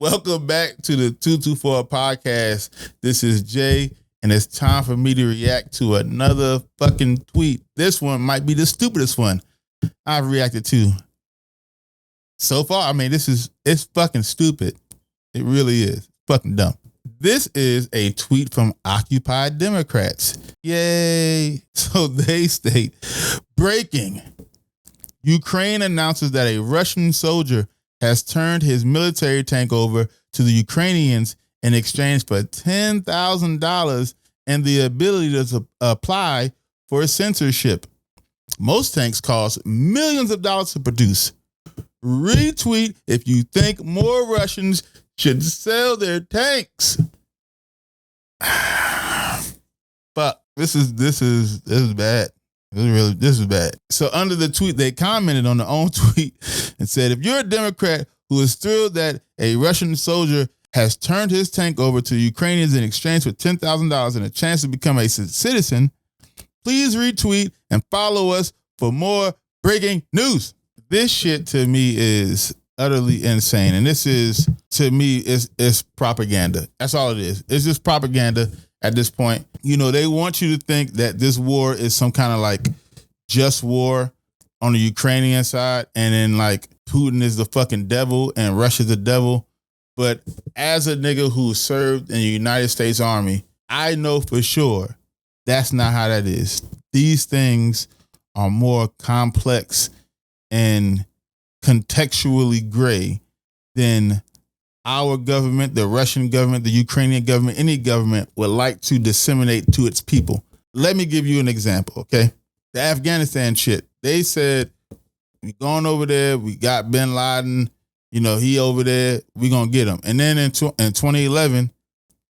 Welcome back to the 224 podcast. This is Jay, and it's time for me to react to another fucking tweet. This one might be the stupidest one I've reacted to so far. I mean, it's fucking stupid. It really is. Fucking dumb. This is a tweet from Occupy Democrats. Yay. So they state, breaking. Ukraine announces that a Russian soldier has turned his military tank over to the Ukrainians in exchange for $10,000 and the ability to apply for censorship. Most tanks cost millions of dollars to produce. Retweet if you think more Russians should sell their tanks. Fuck. This is bad. This is bad. So under the tweet, they commented on their own tweet and said, if you're a Democrat who is thrilled that a Russian soldier has turned his tank over to Ukrainians in exchange for $10,000 and a chance to become a citizen, please retweet and follow us for more breaking news. This shit to me is utterly insane. And this is, to me, it's propaganda. That's all it is. It's just propaganda at this point. You know, they want you to think that this war is some kind of like just war on the Ukrainian side, and then like Putin is the fucking devil and Russia's the devil. But as a nigga who served in the United States Army, I know for sure that's not how that is. These things are more complex and contextually gray than our government, the Russian government, the Ukrainian government, any government would like to disseminate to its people. Let me give you an example, okay? The Afghanistan shit. They said, we going over there, we got bin Laden, you know, he over there, we gonna get him. And then in 2011,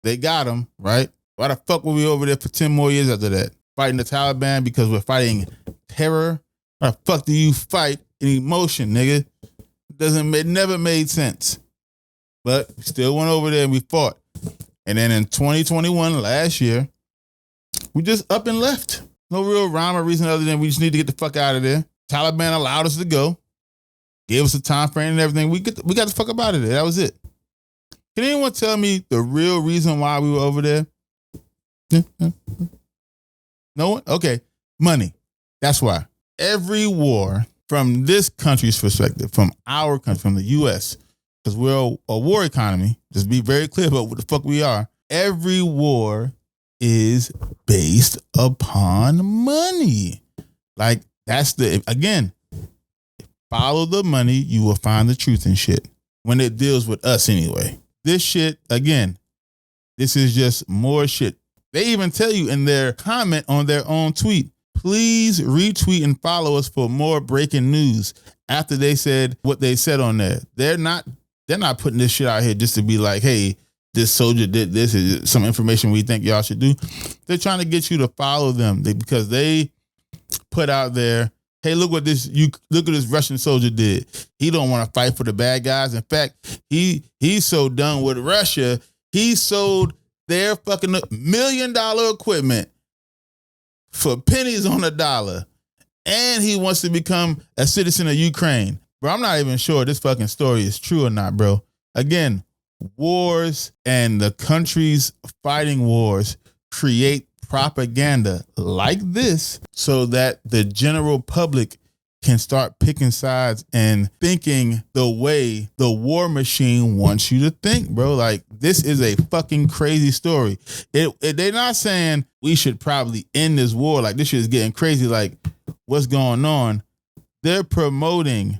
they got him, right? Why the fuck were we over there for 10 more years after that? Fighting the Taliban because we're fighting terror? Why the fuck do you fight in emotion, nigga? It never made sense. But we still went over there and we fought. And then in 2021, last year, we just up and left. No real rhyme or reason other than we just need to get the fuck out of there. Taliban allowed us to go. Gave us a time frame and everything. We got the fuck up out of there. That was it. Can anyone tell me the real reason why we were over there? No one? Okay. Money. That's why. Every war, from this country's perspective, from our country, from the U.S., because we're a war economy, just be very clear about what the fuck we are. Every war is based upon money. Like, that's again, follow the money, you will find the truth in shit. When it deals with us anyway. This shit, again, this is just more shit. They even tell you in their comment on their own tweet, please retweet and follow us for more breaking news. After they said what they said on there. They're not putting this shit out here just to be like, hey, this soldier did this. Is some information we think y'all should do. They're trying to get you to follow them because they put out there, hey, look what this Russian soldier did. He don't want to fight for the bad guys. In fact, he's so done with Russia, he sold their fucking $1 million equipment for pennies on a dollar. And he wants to become a citizen of Ukraine. Bro, I'm not even sure this fucking story is true or not, bro. Again, wars and the countries fighting wars create propaganda like this so that the general public can start picking sides and thinking the way the war machine wants you to think, bro. Like, this is a fucking crazy story. They're not saying we should probably end this war. Like, this shit is getting crazy. Like, what's going on? They're promoting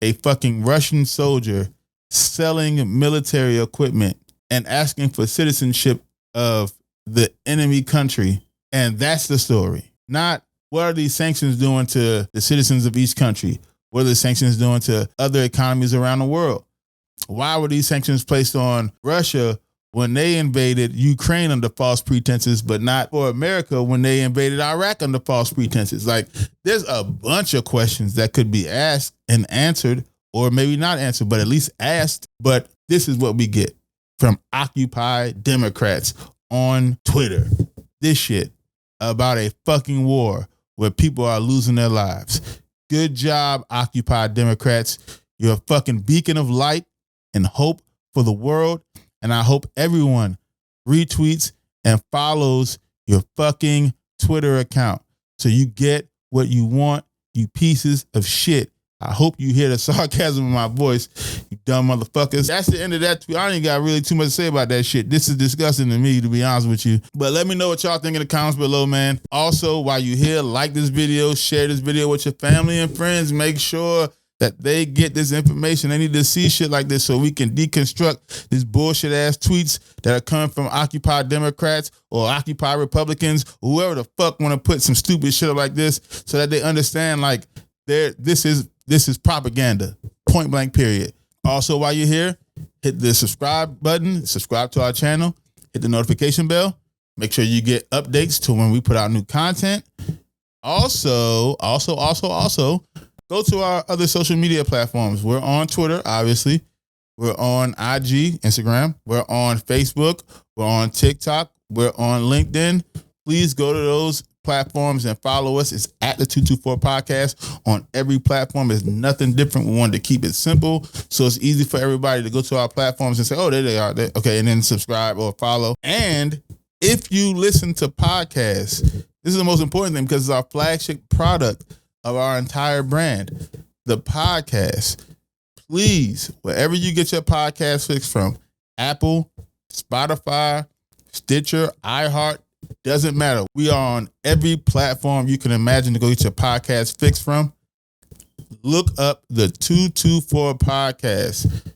a fucking Russian soldier selling military equipment and asking for citizenship of the enemy country. And that's the story. Not what are these sanctions doing to the citizens of each country? What are the sanctions doing to other economies around the world? Why were these sanctions placed on Russia when they invaded Ukraine under false pretenses, but not for America when they invaded Iraq under false pretenses? Like, there's a bunch of questions that could be asked and answered, or maybe not answered, but at least asked. But this is what we get from Occupy Democrats on Twitter. This shit about a fucking war where people are losing their lives. Good job, Occupy Democrats. You're a fucking beacon of light and hope for the world. And I hope everyone retweets and follows your fucking Twitter account so you get what you want, you pieces of shit. I hope you hear the sarcasm in my voice, you dumb motherfuckers. That's the end of that tweet. I ain't got really too much to say about that shit. This is disgusting to me, to be honest with you. But let me know what y'all think in the comments below, man. Also, while you here, like this video, share this video with your family and friends. Make sure that they get this information. They need to see shit like this so we can deconstruct these bullshit ass tweets that are coming from Occupy Democrats or Occupy Republicans, whoever the fuck want to put some stupid shit like this, so that they understand like this is propaganda, point blank period. Also, while you're here, hit the subscribe button, subscribe to our channel, hit the notification bell, make sure you get updates to when we put out new content. Also, go to our other social media platforms. We're on Twitter, obviously. We're on IG, Instagram. We're on Facebook. We're on TikTok. We're on LinkedIn. Please go to those platforms and follow us. It's at the 224 Podcast on every platform. It's nothing different. We wanted to keep it simple so it's easy for everybody to go to our platforms and say, oh, there they are. Okay, and then subscribe or follow. And if you listen to podcasts, this is the most important thing because it's our flagship product of our entire brand, the podcast. Please, wherever you get your podcast fix from, Apple, Spotify, Stitcher, iHeart, doesn't matter. We are on every platform you can imagine to go get your podcast fix from. Look up the 224 Podcast.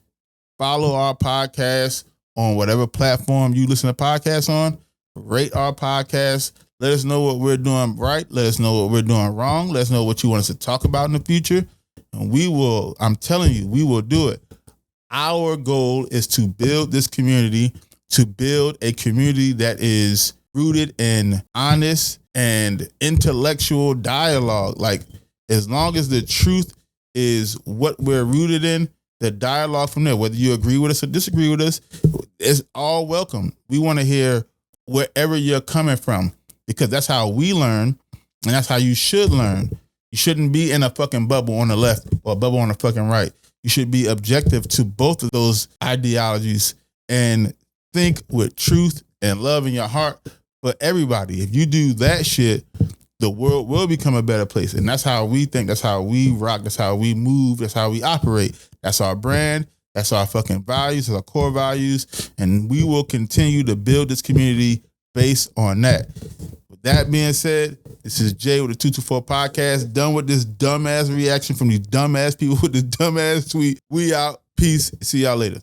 Follow our podcast on whatever platform you listen to podcasts on. Rate our podcast. Let us know what we're doing right. Let us know what we're doing wrong. Let us know what you want us to talk about in the future. And we will, I'm telling you, we will do it. Our goal is to build this community, to build a community that is rooted in honest and intellectual dialogue. Like, as long as the truth is what we're rooted in, the dialogue from there, whether you agree with us or disagree with us, is all welcome. We want to hear wherever you're coming from, because that's how we learn, and that's how you should learn. You shouldn't be in a fucking bubble on the left or a bubble on the fucking right. You should be objective to both of those ideologies and think with truth and love in your heart for everybody. If you do that shit, the world will become a better place. And that's how we think. That's how we rock. That's how we move. That's how we operate. That's our brand. That's our fucking values. That's our core values. And we will continue to build this community based on that. With that being said, this is Jay with the 224 Podcast. Done with this dumbass reaction from these dumbass people with this dumbass tweet. We out. Peace. See y'all later.